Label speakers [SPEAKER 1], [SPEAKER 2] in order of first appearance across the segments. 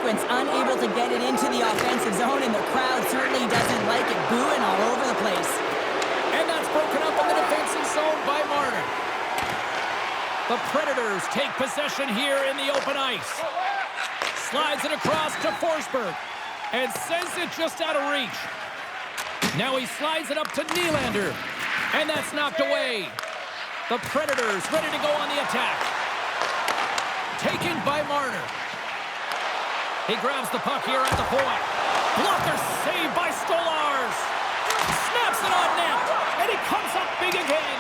[SPEAKER 1] sequence, unable to get it into the offensive zone, and the crowd certainly doesn't like it, booing all over the place.
[SPEAKER 2] And that's broken up in the defensive zone by Marner. The Predators take possession here in the open ice. Slides it across to Forsberg and sends it just out of reach. Now he slides it up to Nylander, and that's knocked away. The Predators ready to go on the attack. Taken by Marner. He grabs the puck here at the point. Blocker saved by Stolarz. Snaps it on net, and he comes up big again.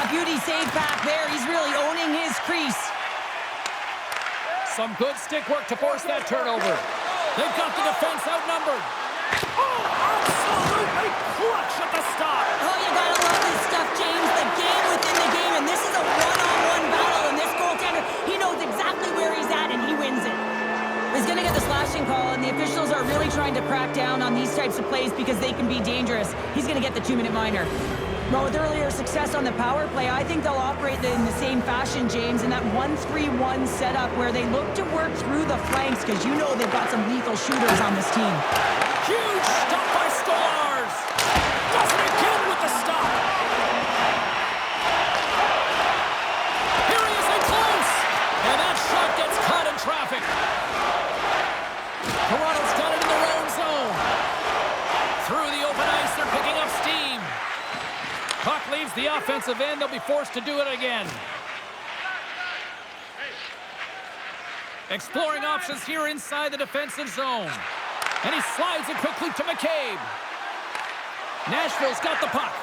[SPEAKER 1] Beauty save back there. He's really owning his crease.
[SPEAKER 2] Some good stick work to force that turnover. They've got the defense outnumbered. Oh, absolutely clutch at the stop.
[SPEAKER 1] Oh, you gotta love this stuff, James. The game within the game, and this is a one-on-one battle, and this goaltender, he knows exactly where he's at, and he wins it. He's gonna get the slashing call, and the officials are really trying to crack down on these types of plays because they can be dangerous. He's gonna get the 2-minute minor. Well, with earlier success on the power play, I think they'll operate in the same fashion, James, in that 1-3-1 setup where they look to work through the flanks because you know they've got some lethal shooters on this team.
[SPEAKER 2] Huge stop by Stolarz. Does it again with the stop. Here he is in close. And that shot gets caught in traffic. Toronto's got it in their own zone. Through the open ice, they're picking up steam. Puck leaves the offensive end. They'll be forced to do it again. Exploring options here inside the defensive zone. And he slides it quickly to McCabe. Nashville's got the puck.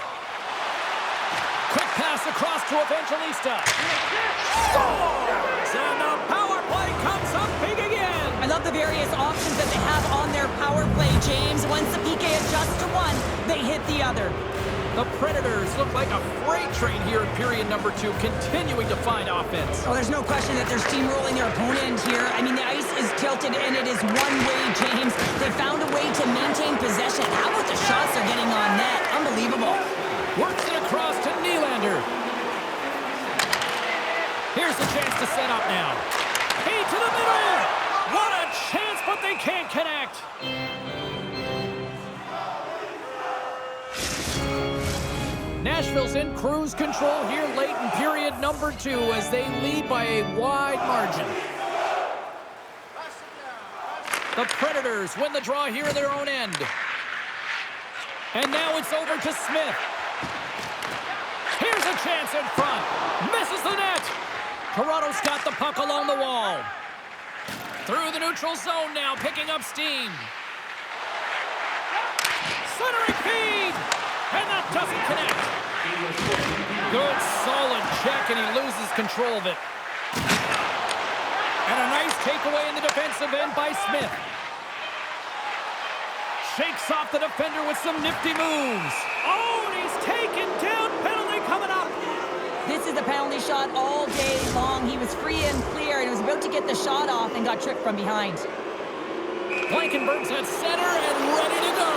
[SPEAKER 2] Quick pass across to Evangelista. Scores! And the power play comes up big again.
[SPEAKER 1] I love the various options that they have on their power play, James. Once the PK adjusts to one, they hit the other.
[SPEAKER 2] The Predators look like a freight train here in period number 2, continuing to find offense.
[SPEAKER 1] Oh, there's no question that they're steamrolling their opponent here. I mean, the ice is tilted, and it is one way, James. They found a way to maintain possession. How about the shots they're getting on net? Unbelievable.
[SPEAKER 2] Works it across to Nylander. Here's the chance to set up now. Key to the middle. What a chance, but they can't connect. Nashville's in cruise control here late in period number 2 as they lead by a wide margin. The Predators win the draw here in their own end. And now it's over to Smith. Here's a chance in front. Misses the net. Toronto's got the puck along the wall. Through the neutral zone now, picking up steam. Centering feed. And that doesn't connect. Good, solid check, and he loses control of it. And a nice takeaway in the defensive end by Smith. Shakes off the defender with some nifty moves. Oh, and he's taken down. Penalty coming up.
[SPEAKER 1] This is the penalty shot all day long. He was free and clear, and was about to get the shot off and got tripped from behind.
[SPEAKER 2] Blankenberg's at center and ready to go.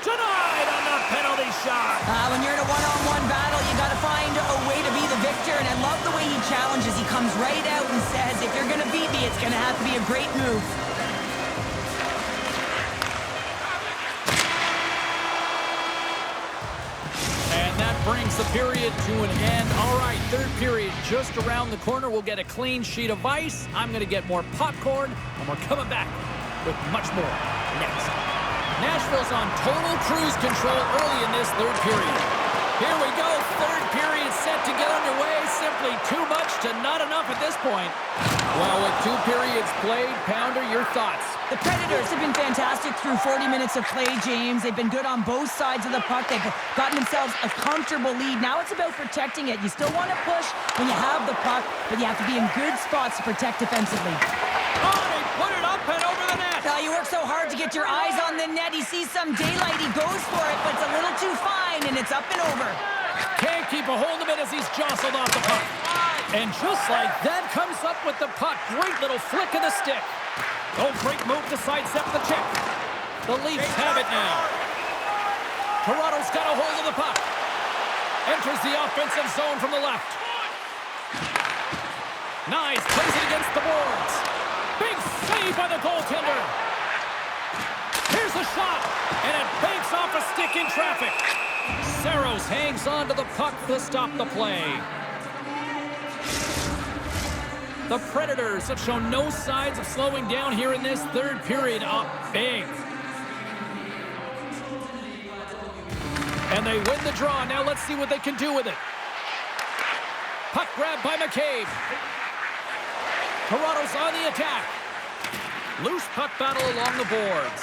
[SPEAKER 2] Denied on the penalty shot.
[SPEAKER 1] When you're in a one-on-one battle, you got to find a way to be the victor, and I love the way he challenges. He comes right out and says, if you're going to beat me, it's going to have to be a great move.
[SPEAKER 2] And that brings the period to an end. All right, third period just around the corner. We'll get a clean sheet of ice. I'm going to get more popcorn, and we're coming back with much more next. Nashville's on total cruise control early in this third period. Here we go, third period set to get underway. Simply too much to not enough at this point. Well, with 2 periods played, Pounder, your thoughts?
[SPEAKER 1] The Predators have been fantastic through 40 minutes of play, James. They've been good on both sides of the puck. They've gotten themselves a comfortable lead. Now it's about protecting it. You still want to push when you have the puck, but you have to be in good spots to protect defensively.
[SPEAKER 2] Oh, they put it up and over the net.
[SPEAKER 1] You work so hard to get your eyes on the net. He sees some daylight. He goes for it, but it's a little too fine, and it's up and over.
[SPEAKER 2] Can't keep a hold of it as he's jostled off the puck. And just like that, comes up with the puck. Great little flick of the stick. Oh, great move to sidestep the check. The Leafs have it now. Toronto's got a hold of the puck. Enters the offensive zone from the left. Knies plays it against the boards. Big save by the goaltender. Here's a shot, and it banks off a stick in traffic. Saros hangs on to the puck to stop the play. The Predators have shown no signs of slowing down here in this third period, up big. And they win the draw. Now let's see what they can do with it. Puck grab by McCabe. Toronto's on the attack. Loose puck battle along the boards.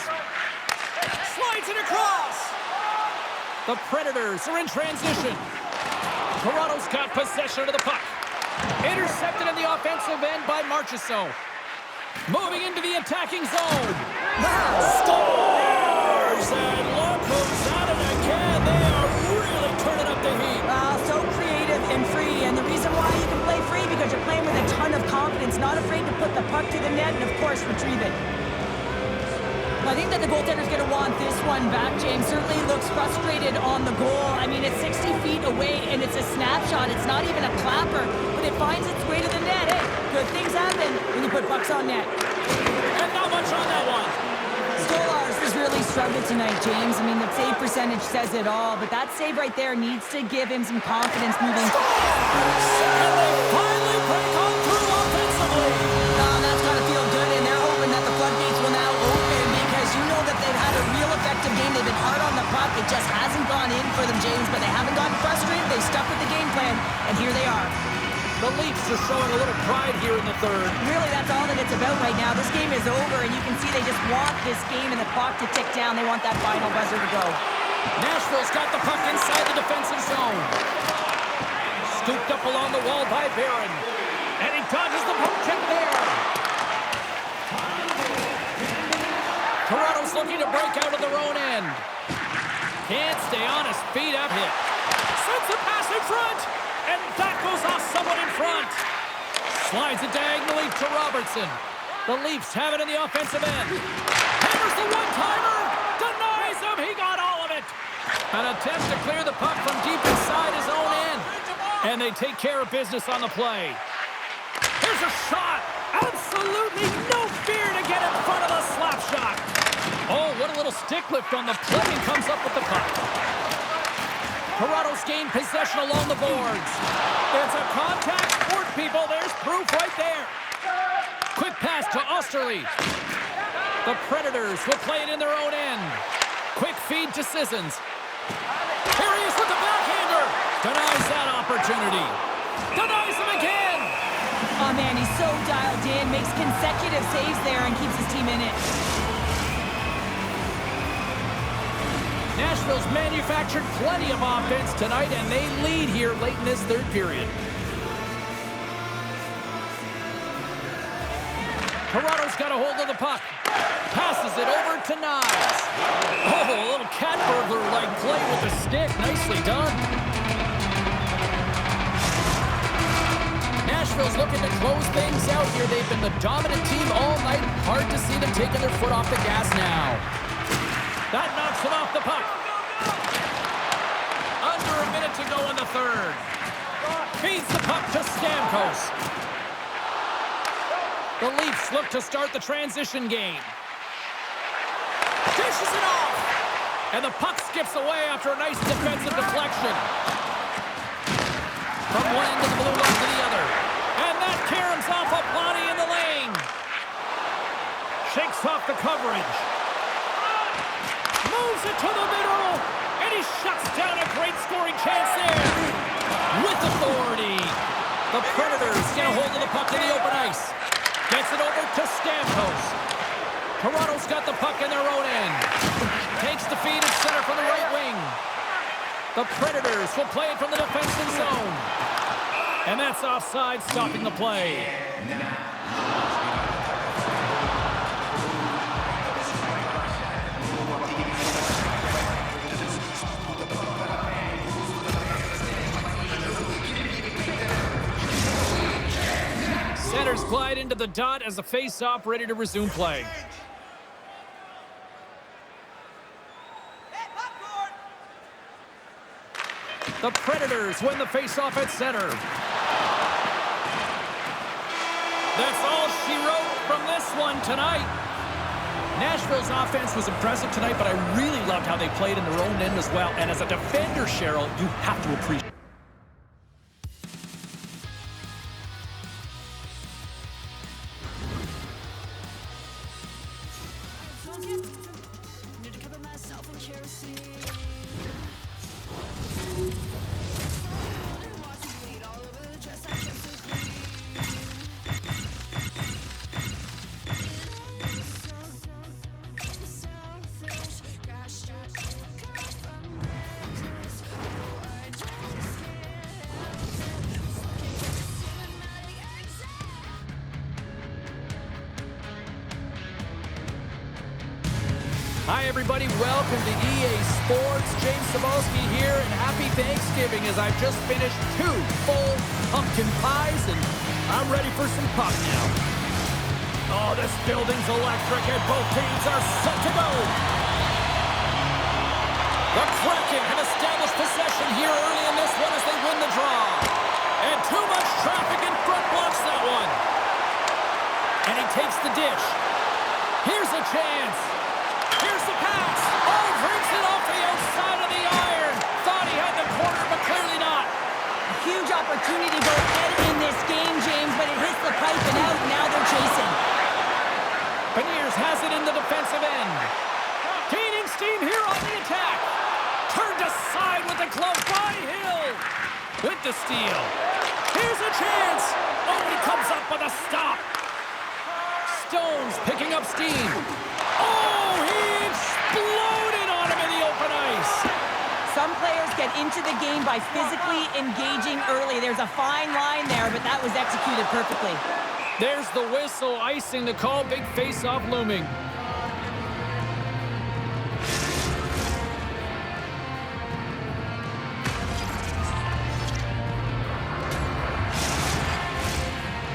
[SPEAKER 2] Slides it across. The Predators are in transition. Toronto's got possession of the puck. Intercepted in the offensive end by Marchessault. Moving into the attacking zone. Scores! And look who's at it again. They are really turning up the heat.
[SPEAKER 1] So creative and free. And the reason why you can play free, because you're playing with a ton of confidence, not afraid to put the puck to the net and, of course, retrieve it. I think that the goaltender's going to want this one back, James. Certainly looks frustrated on the goal. I mean, it's 60 feet away, and it's a snapshot. It's not even a clapper, but it finds its way to the net. Hey, good things happen when you put pucks on net.
[SPEAKER 2] And not much on that one.
[SPEAKER 1] Stolarz has really struggled tonight, James. I mean, the save percentage says it all, but that save right there needs to give him some confidence moving forward.
[SPEAKER 2] And they finally break on through offensively.
[SPEAKER 1] That's got to feel good, and they're hoping that the floodgates will now open, because you know that they've had a real effective game. They've been hard on the puck. It just hasn't gone in for them, James, but they haven't gotten frustrated. They've stuck with the game plan, and here they are.
[SPEAKER 2] The Leafs are showing a little pride here in the third.
[SPEAKER 1] Really, that's all that it's about right now. This game is over, and you can see they just want this game and the clock to tick down. They want that final buzzer to go.
[SPEAKER 2] Nashville's got the puck inside the defensive zone. Scooped up along the wall by Barron. And he dodges the poke check there. Toronto's looking to break out of their own end. Can't stay on his feet up hit. Sends a pass in front. And that goes off someone in front. Slides it diagonally to Robertson. The Leafs have it in the offensive end. Hammers the one-timer. Denies him. He got all of it. An attempt to clear the puck from deep inside his own end. And they take care of business on the play. Here's a shot. Absolutely no fear to get in front of the slap shot. Oh, what a little stick lift on the play, and comes up with the puck. Toronto's gained possession along the boards. It's a contact sport, people. There's proof right there. Quick pass to Osterley. The Predators will play it in their own end. Quick feed to Sissons. Here he is with the backhander. Denies that opportunity. Denies him again.
[SPEAKER 1] Oh, man, he's so dialed in. Makes consecutive saves there and keeps his team in it.
[SPEAKER 2] Nashville's manufactured plenty of offense tonight, and they lead here late in this third period. Toronto's got a hold of the puck. Passes it over to Knies. Oh, a little cat burglar-like play with the stick. Nicely done. Nashville's looking to close things out here. They've been the dominant team all night. Hard to see them taking their foot off the gas now. That knocks him off the puck. Under a minute to go in the third. Feeds the puck to Stamkos. The Leafs look to start the transition game. Dishes it off. And the puck skips away after a nice defensive deflection. From one end of the blue line to the other. And that caroms off a body in the lane. Shakes off the coverage. Moves it to the middle, and he shuts down a great scoring chance there. With authority, the Predators get a hold of the puck in the open ice. Gets it over to Stamkos. Toronto's got the puck in their own end. Takes the feed at center from the right wing. The Predators will play it from the defensive zone. And that's offside, stopping the play. Centers glide into the dot as the face-off ready to resume play. The Predators win the face-off at center. That's all she wrote from this one tonight. Nashville's offense was impressive tonight, but I really loved how they played in their own end as well. And as a defender, Cheryl, you have to appreciate. Hi, everybody. Welcome to EA Sports. James Cebulski here, and happy Thanksgiving as I've just finished 2 full pumpkin pies, and I'm ready for some puck now. Oh, this building's electric, and both teams are set to go. The Kraken have established possession here early in this one as they win the draw. And too much traffic in front blocks that one. And he takes the dish. Here's a chance. Here's the pass. Oh, brings it off the outside of the iron. Thought he had the corner, but clearly not.
[SPEAKER 1] A huge opportunity to go ahead in this game, James, but it hits the pipe and out. Now they're chasing.
[SPEAKER 2] Beniers has it in the defensive end. Gaining steam here on the attack. Turned aside with the glove by Hill. With the steal. Here's a chance. Oh, he comes up with a stop. Stones picking up steam. Oh, he exploded on him in the open ice.
[SPEAKER 1] Some players get into the game by physically engaging early. There's a fine line there, but that was executed perfectly.
[SPEAKER 2] There's the whistle, icing the call. Big face-off looming.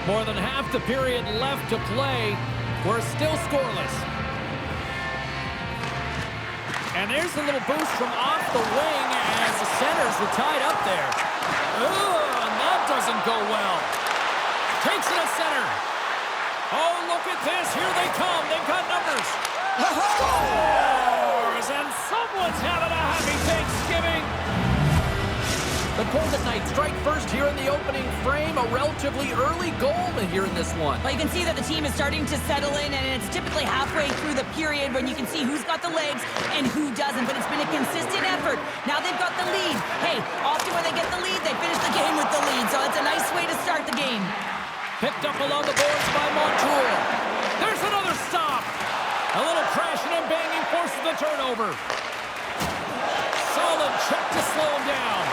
[SPEAKER 2] More than half the period left to play. We're still scoreless. And there's a little boost from off the wing as the centers were tied up there. Ooh, and that doesn't go well. Takes it at center. Oh, look at this. Here they come. They've got numbers. Scores! And someone's having a happy Thanksgiving. The Golden Knights strike first here in the opening frame. A relatively early goal here in this one.
[SPEAKER 1] Well, you can see that the team is starting to settle in, and it's typically halfway through the period when you can see who's got the legs and who doesn't. But it's been a consistent effort. Now they've got the lead. Hey, often when they get the lead, they finish the game with the lead. So it's a nice way to start the game.
[SPEAKER 2] Picked up along the boards by Montour. There's another stop. A little crashing and banging forces the turnover. Solid check to slow him down.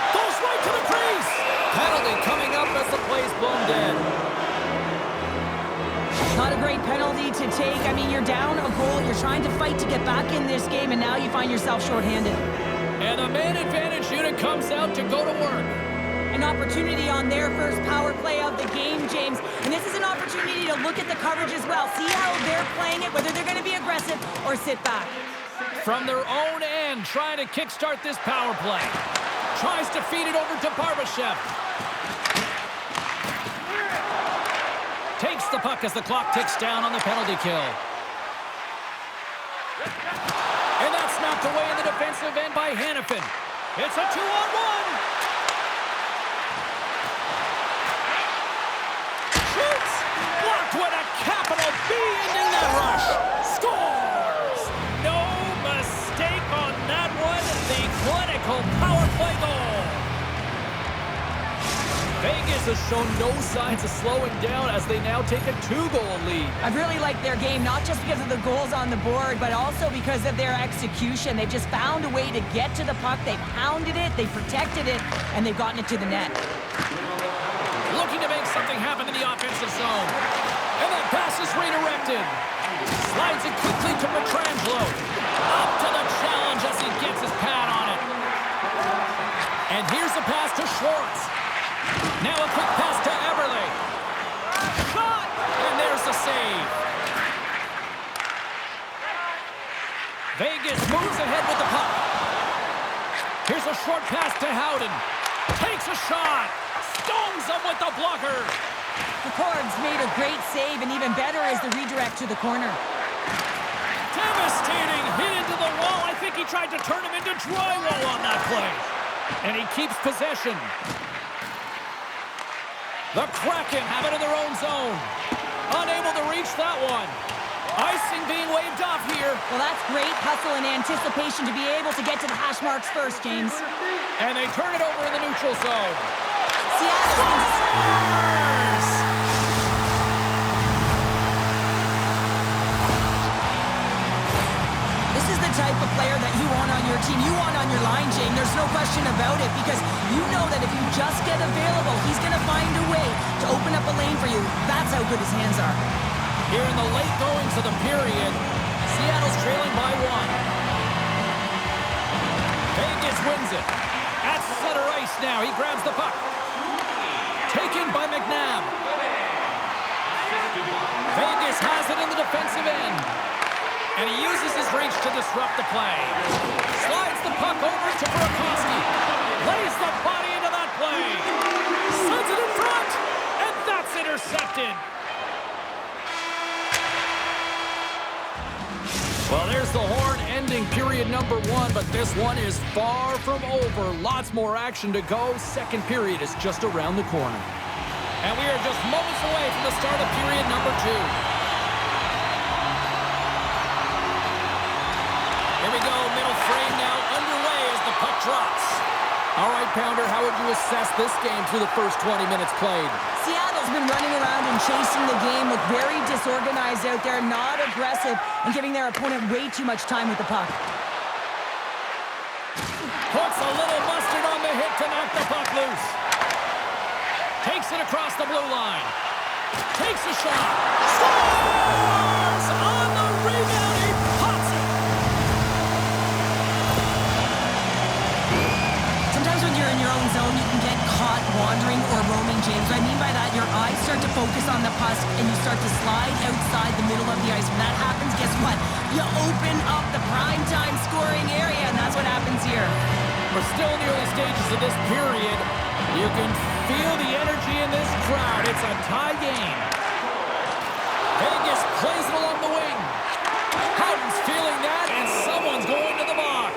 [SPEAKER 2] Goes right to the crease. Penalty coming up as the play's blown dead.
[SPEAKER 1] Not a great penalty to take. I mean, you're down a goal. You're trying to fight to get back in this game, and now you find yourself shorthanded.
[SPEAKER 2] And the man advantage unit comes out to go to work.
[SPEAKER 1] An opportunity on their first power play of the game, James. And this is an opportunity to look at the coverage as well. See how they're playing it, whether they're going to be aggressive or sit back.
[SPEAKER 2] From their own end, trying to kickstart this power play. Tries to feed it over to Barbashev. Takes the puck as the clock ticks down on the penalty kill. And that's knocked away in the defensive end by Hanifin. It's a 2-on-1. Shoots! Blocked with a capital B, ending that rush. Scores! No mistake on that one. The clinical power play goal. Vegas has shown no signs of slowing down as they now take a 2-goal lead.
[SPEAKER 1] I've really liked their game, not just because of the goals on the board, but also because of their execution. They've just found a way to get to the puck. They pounded it, they protected it, and they've gotten it to the net.
[SPEAKER 2] Looking to make something happen in the offensive zone. And that pass is redirected. Slides it quickly to Pietrangelo. Up to the challenge as he gets his pad on it. And here's a pass to Schwartz. Now a quick pass to Eberle. Shot! And there's the save. Vegas moves ahead with the puck. Here's a short pass to Howden. Takes a shot. Stones him with the blocker.
[SPEAKER 1] Picard's made a great save, and even better is the redirect to the corner.
[SPEAKER 2] Devastating hit into the wall. I think he tried to turn him into drywall on that play. And he keeps possession. The Kraken have it in their own zone. Unable to reach that one. Icing being waved off here.
[SPEAKER 1] Well, that's great hustle and anticipation to be able to get to the hash marks first, James.
[SPEAKER 2] And they turn it over in the neutral zone.
[SPEAKER 1] Seattle. This is the type of player that you want on your team. You want on your line, James. There's no question about it, because you know that if you just get available, he's going to find a way to open up a lane for you. That's how good his hands are.
[SPEAKER 2] Here in the late goings of the period, Seattle's trailing by 1. Vegas wins it. At center ice now. He grabs the puck. Taken by McNabb. Vegas has it in the defensive end. And he uses his reach to disrupt the play. Slides the puck over to Burakovsky. Lays the body into that play. Sends it in front. And that's intercepted. Well, there's the horn ending period number 1, but this one is far from over. Lots more action to go. Second period is just around the corner. And we are just moments away from the start of period number 2. Here we go, middle frame now underway as the puck drops. All right, Pounder, how would you assess this game through the first 20 minutes played?
[SPEAKER 1] Seattle's been running around and chasing the game, look very disorganized out there, not aggressive, and giving their opponent way too much time with the puck.
[SPEAKER 2] Puts a little mustard on the hit to knock the puck loose. Takes it across the blue line. Takes a shot. Scores! On the rebound, he pops it.
[SPEAKER 1] Sometimes when you're in your own zone, you can get caught wandering or roaming, James. What I mean by that, your eyes start to focus on the puck and you start to slide outside the middle of the ice. When that happens, guess what? You open up the primetime scoring area, and that's what happens here.
[SPEAKER 2] We're still in the early stages of this period. You can feel the energy in this crowd. It's a tie game. Vegas plays it along the wing. Howden's feeling that, and someone's going to the box.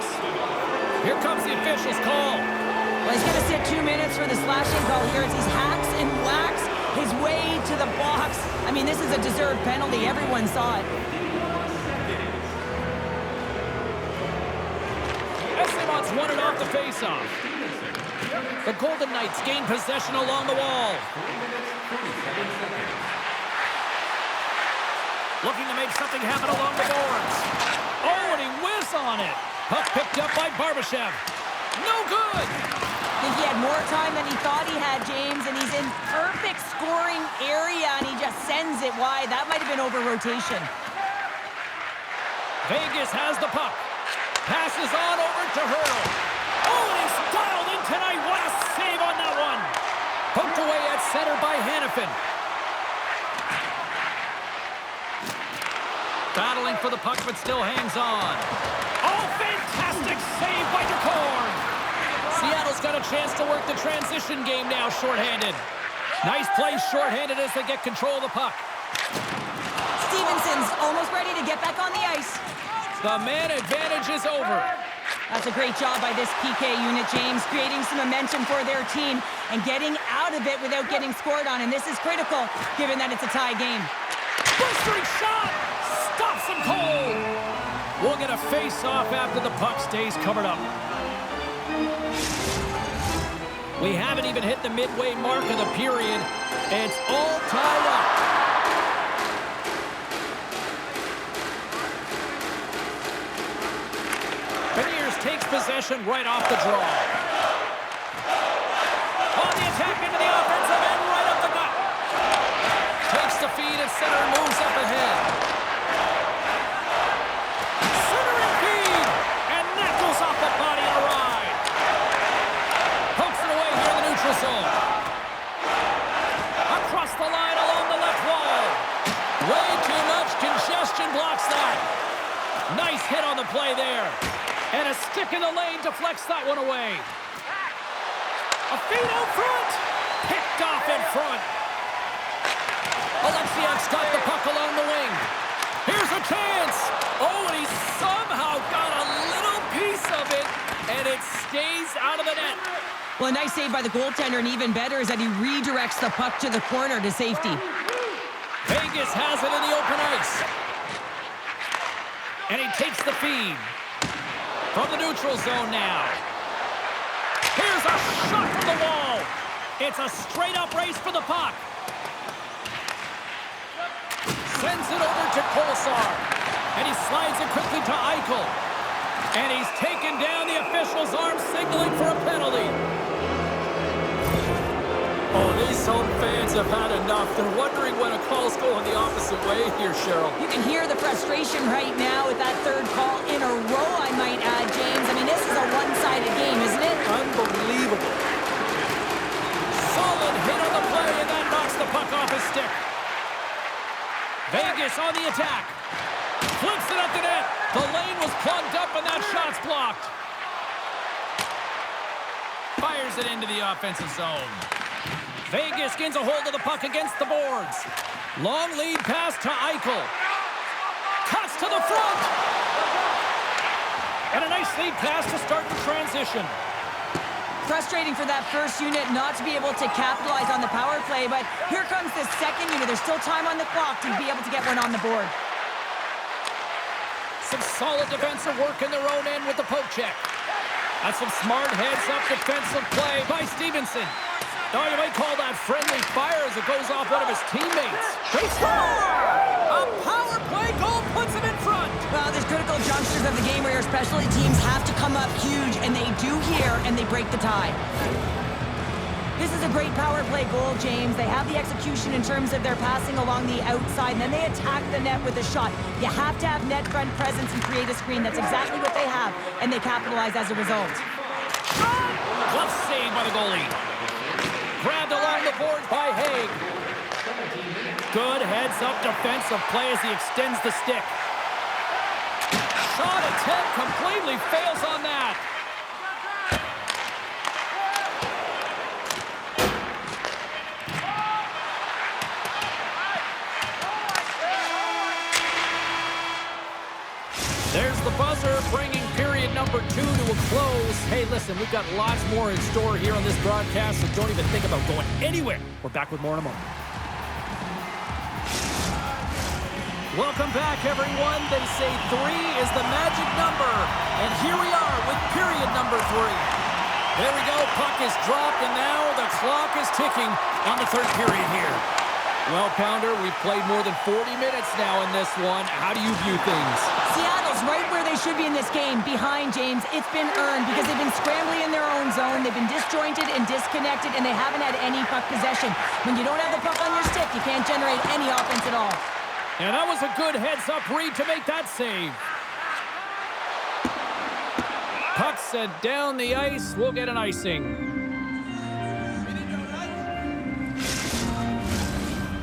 [SPEAKER 2] Here comes the official's call.
[SPEAKER 1] Well, he's going to sit 2 minutes for the slashing call here as he hacks and whacks his way to the box. I mean, this is a deserved penalty. Everyone saw it.
[SPEAKER 2] Estemont's won it off the faceoff. The Golden Knights gain possession along the wall. Looking to make something happen along the boards. Oh, and he whiffs on it. Puck picked up by Barbashev. No good.
[SPEAKER 1] I think he had more time than he thought he had, James, and he's in perfect scoring area, and he just sends it wide. That might have been over rotation.
[SPEAKER 2] Vegas has the puck. Passes on over to Hurdle. Oh, and he's dialed in tonight. What a save on that one. Poked away at center by Hanifin. Battling for the puck, but still hangs on. Oh, fantastic save by DeCorn. Seattle's got a chance to work the transition game now, shorthanded. Nice play shorthanded as they get control of the puck.
[SPEAKER 1] Stevenson's almost ready to get back on the ice.
[SPEAKER 2] The man advantage is over.
[SPEAKER 1] That's a great job by this PK unit, James, creating some momentum for their team and getting out of it without getting scored on. And this is critical, given that it's a tie game.
[SPEAKER 2] Blistering shot! Stops him cold! We'll get a face-off after the puck stays covered up. We haven't even hit the midway mark of the period. It's all tied up. Beniers takes possession right off the draw. On the attack into the offensive end, right up the gut. Takes the feed at center and moves up ahead. Centering feed, and that goes off the body on a ride. Pokes it away here in the neutral zone. Across the line along the left wall. Way too much congestion blocks that. Nice hit on the play there. And a stick in the lane deflects that one away. A feed out front. Picked off in front. a chance. Oh, and he somehow got a little piece of it, and it stays out of the net.
[SPEAKER 1] Well, a nice save by the goaltender, and even better is that he redirects the puck to the corner to safety.
[SPEAKER 2] Vegas has it in the open ice. And he takes the feed. From the neutral zone now. Here's a shot from the wall. It's a straight-up race for the puck. Sends it over to Kolesar. And he slides it quickly to Eichel. And he's taken down. The official's arm signaling for a penalty. Oh, these home fans have had enough. They're wondering when a call's going the opposite way here, Cheryl.
[SPEAKER 1] You can hear the frustration right now with that third call in a row, I might add, James. I mean, this is a one-sided game, isn't it?
[SPEAKER 2] Unbelievable. Solid hit on the play, and that knocks the puck off his stick. Vegas on the attack. Flips it up the net. The lane was plugged up, and that shot's blocked. Fires it into the offensive zone. Vegas gains a hold of the puck against the boards. Long lead pass to Eichel. Cuts to the front. And a nice lead pass to start the transition.
[SPEAKER 1] Frustrating for that first unit not to be able to capitalize on the power play, but here comes the second unit. There's still time on the clock to be able to get one on the board.
[SPEAKER 2] Some solid defensive work in their own end with the poke check. That's some smart heads-up defensive play by Stevenson. Oh, you might call that friendly fire as it goes off one of his teammates. They score! A power play goal puts him in front.
[SPEAKER 1] Well, there's critical junctures of the game where your specialty teams have to come up huge, and they do here, and they break the tie. This is a great power play goal, James. They have the execution in terms of their passing along the outside, and then they attack the net with a shot. You have to have net front presence and create a screen. That's exactly what they have, and they capitalize as a result.
[SPEAKER 2] Glove save by the goalie. Grabbed along the board by Haig. Good heads-up defensive play as he extends the stick. Shot attempt completely fails on that. There's the buzzer, bringing period number 2 to a close. Hey, listen, we've got lots more in store here on this broadcast, so don't even think about going anywhere. We're back with more in a moment. Welcome back, everyone. They say 3 is the magic number, and here we are with period number 3. There we go, puck is dropped, and now the clock is ticking on the third period here. Well, Pounder, we've played more than 40 minutes now in this one. How do you view things?
[SPEAKER 1] Seattle's right where they should be in this game, behind, James. It's been earned because they've been scrambling in their own zone. They've been disjointed and disconnected, and they haven't had any puck possession. When you don't have the puck on your stick, you can't generate any offense at all.
[SPEAKER 2] And that was a good heads-up read to make that save. Puck sent down the ice. We'll get an icing.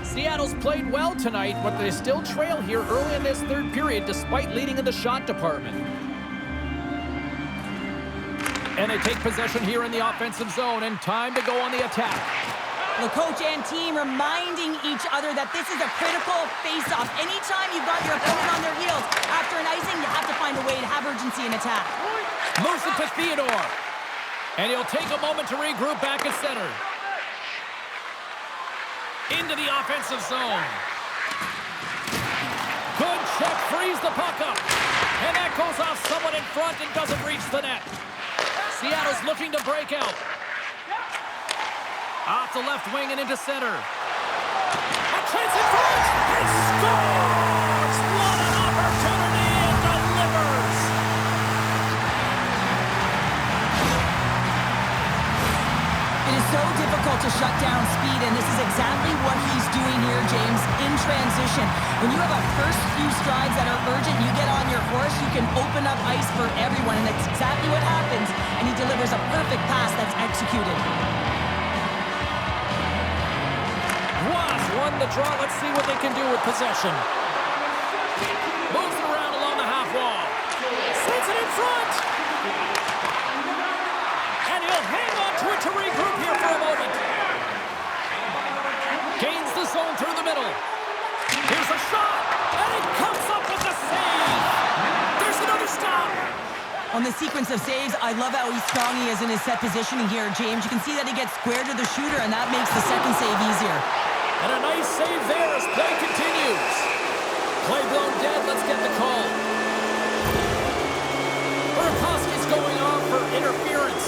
[SPEAKER 2] Seattle's played well tonight, but they still trail here early in this third period despite leading in the shot department. And they take possession here in the offensive zone, and time to go on the attack.
[SPEAKER 1] The coach and team reminding each other that this is a critical face-off. Anytime you've got your opponent on their heels after an icing, you have to find a way to have urgency in attack.
[SPEAKER 2] Moves it to Theodore. And he'll take a moment to regroup back at center. Into the offensive zone. Good check, frees the puck up. And that goes off someone in front and doesn't reach the net. Seattle's looking to break out. Off the left wing and into center. A chance in front! He scores! What an opportunity, and delivers!
[SPEAKER 1] It is so difficult to shut down speed, and this is exactly what he's doing here, James, in transition. When you have a first few strides that are urgent, you get on your horse, you can open up ice for everyone, and that's exactly what happens, and he delivers a perfect pass that's executed.
[SPEAKER 2] Won the draw. Let's see what they can do with possession. Moves it around along the half wall. Sends it in front. And he'll hang on to it to regroup here for a moment. Gains the zone through the middle. Here's a shot. And he comes up with the
[SPEAKER 1] On the sequence of saves, I love how strong he is in his set positioning here, James. You can see that he gets square to the shooter, and that makes the second save easier.
[SPEAKER 2] And a nice save there as play continues. Play blown dead. Let's get the call. Burakovsky's going off for interference.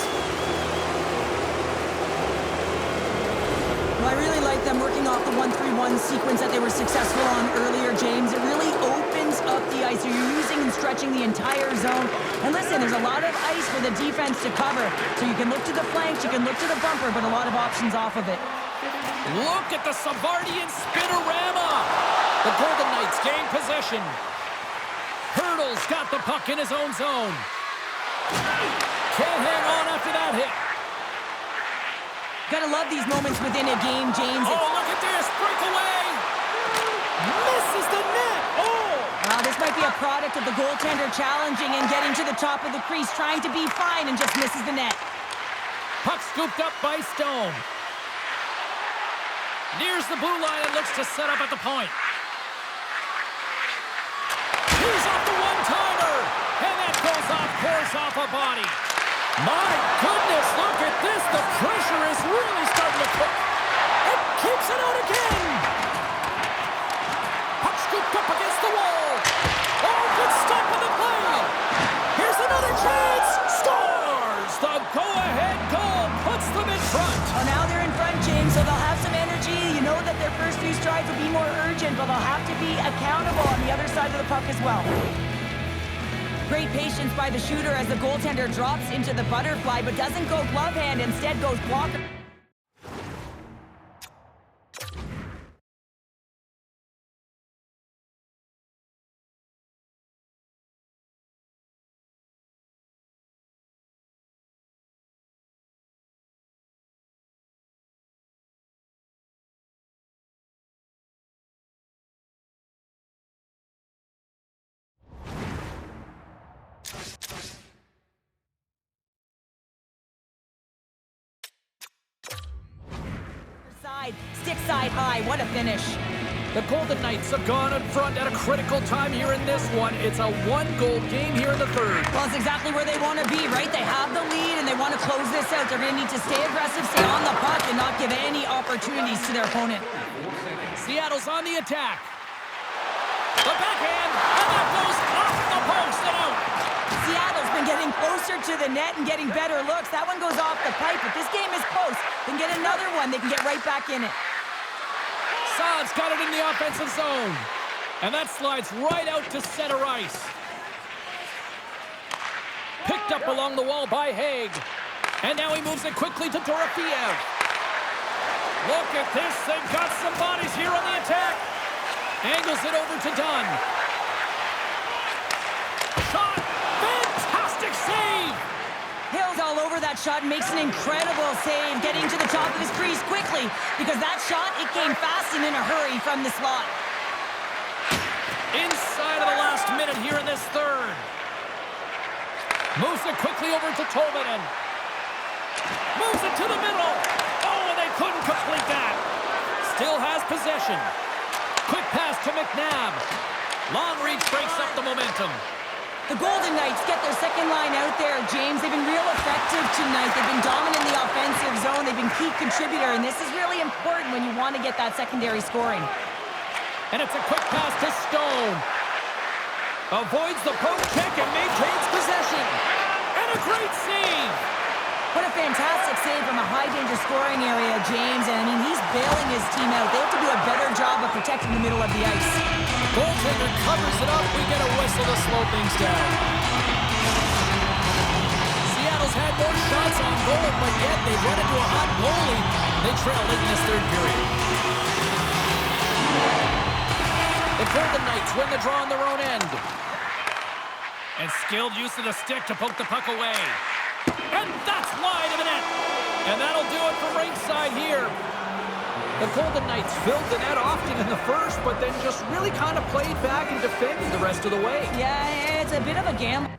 [SPEAKER 1] Well, I really like them working off the 1-3-1 sequence that they were successful on earlier, James. It really opens up the ice. So you're using and stretching the entire zone. And listen, there's a lot of ice for the defense to cover. So you can look to the flanks, you can look to the bumper, but a lot of options off of it.
[SPEAKER 2] Look at the Savardian spinorama. The Golden Knights gain possession. Hurdle's got the puck in his own zone. Can't hang on after that hit.
[SPEAKER 1] Gotta love these moments within a game, James.
[SPEAKER 2] Oh, look at this. Breakaway. Misses the net. Oh!
[SPEAKER 1] This might be a product of the goaltender challenging and getting to the top of the crease, trying to be fine, and just misses the net.
[SPEAKER 2] Puck scooped up by Stone. Nears the blue line and looks to set up at the point. He's off the one-timer. And that goes off course off a body. My goodness, look at this. The pressure is really starting to cook. It keeps it out again. Puck scooped up against the wall. Oh, good stop on the play. Here's another chance. Scores! The go-ahead goal puts them in front.
[SPEAKER 1] Well, now they're in front, James, so they'll have some energy. You know that their first few strides will be more urgent, but they'll have to be accountable on the other side of the puck as well. Great patience by the shooter as the goaltender drops into the butterfly, but doesn't go glove hand, instead goes blocker. Stick side high, what a finish.
[SPEAKER 2] The Golden Knights have gone in front at a critical time here in this one. It's a one-goal game here in the third.
[SPEAKER 1] Well, it's exactly where they want to be, right? They have the lead, and they want to close this out. They're going to need to stay aggressive, stay on the puck, and not give any opportunities to their opponent.
[SPEAKER 2] Seattle's on the attack. The backhand, and that goes off the post and out.
[SPEAKER 1] Seattle's been getting closer to the net and getting better looks. That one goes off the pipe, but this game is close. They can get another one. They can get right back in it.
[SPEAKER 2] Saad's got it in the offensive zone. And that slides right out to center ice. Picked up along the wall by Haig. And now he moves it quickly to Dorofeev. Look at this. They've got some bodies here on the attack. Angles it over to Dunn. Shot. Fantastic save.
[SPEAKER 1] Hill's all over that shot and makes an incredible save, getting to the top of his crease quickly, because that shot, it came fast and in a hurry from the slot.
[SPEAKER 2] Inside of the last minute here in this third. Moves it quickly over to Tolvanen. Moves it to the middle. Oh, and they couldn't complete that. Still has possession. Quick pass to McNabb. Long reach breaks up the momentum.
[SPEAKER 1] The Golden Knights get their second line out there, James. They've been real effective tonight. They've been dominant in the offensive zone. They've been key contributor, and this is really important when you want to get that secondary scoring.
[SPEAKER 2] And it's a quick pass to Stone. Avoids the poke check and maintains possession. And a great save.
[SPEAKER 1] What a fantastic save from a high-danger scoring area, James. And, I mean, he's bailing his team out. They have to do a better job of protecting the middle of the ice.
[SPEAKER 2] Goaltender covers it up. We get a whistle to slow things down. Seattle's had more shots on goal, but yet they run into a hot goalie. They trail late in this third period. The Golden Knights win the draw on their own end. And skilled use of the stick to poke the puck away. And that's wide of the net. And that'll do it from ringside here. The Golden Knights filled the net often in the first, but then just really kind of played back and defended the rest of the way.
[SPEAKER 1] Yeah, it's a bit of a gamble.